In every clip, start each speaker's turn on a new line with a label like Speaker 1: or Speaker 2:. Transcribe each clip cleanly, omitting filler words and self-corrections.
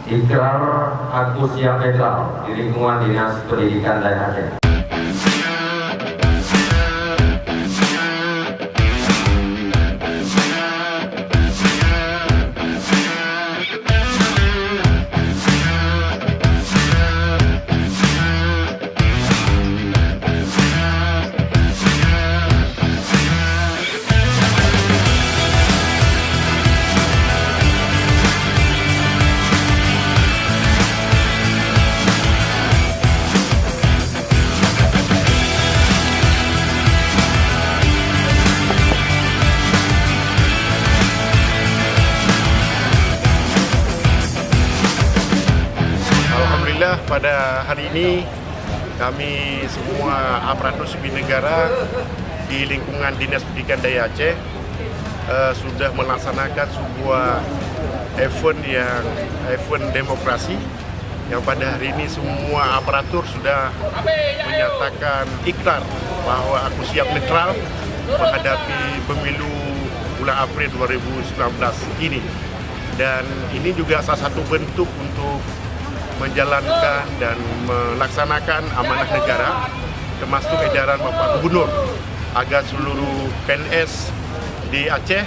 Speaker 1: Ikrar aku siap netral di lingkungan Dinas Pendidikan Daerah Aceh.
Speaker 2: Pada hari ini kami semua aparatur sipil negara di lingkungan Dinas Pendidikan Daerah Aceh sudah melaksanakan sebuah event demokrasi yang pada hari ini semua aparatur sudah menyatakan ikrar bahwa aku siap netral menghadapi pemilu bulan April 2019 ini. Dan ini juga salah satu bentuk untuk menjalankan dan melaksanakan amanah negara, termasuk edaran Bapak Gubernur agar seluruh PNS di Aceh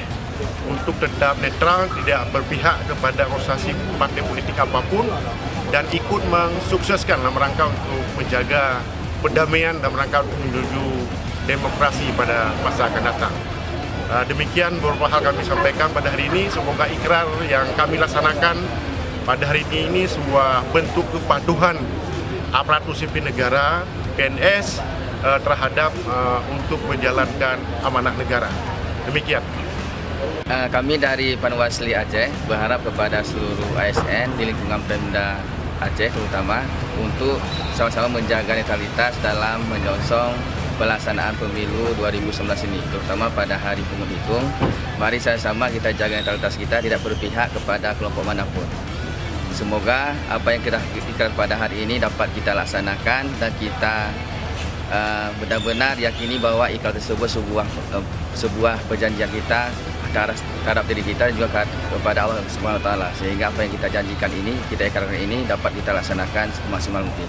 Speaker 2: untuk tetap netral, tidak berpihak kepada organisasi partai politik apapun, dan ikut mensukseskan dalam rangka untuk menjaga perdamaian dalam rangka untuk menuju demokrasi pada masa akan datang. Demikian beberapa hal kami sampaikan pada hari ini. Semoga ikrar yang kami laksanakan pada hari ini sebuah bentuk kepatuhan aparatur sipil negara PNS terhadap untuk menjalankan amanah negara. Demikian.
Speaker 3: Kami dari Panwasli Aceh berharap kepada seluruh ASN di lingkungan Pemda Aceh terutama untuk sama-sama menjaga netralitas dalam menyongsong pelaksanaan pemilu 2019 ini, terutama pada hari penghitung. Mari sama-sama kita jaga netralitas kita, tidak berpihak kepada kelompok manapun. Semoga apa yang kita ikrar pada hari ini dapat kita laksanakan dan kita benar-benar yakini bahwa ikrar tersebut sebuah perjanjian kita terhadap diri kita dan juga kepada Allah Subhanahu wa taala, sehingga apa yang kita janjikan ini, kita ikrarkan ini dapat kita laksanakan semaksimal mungkin.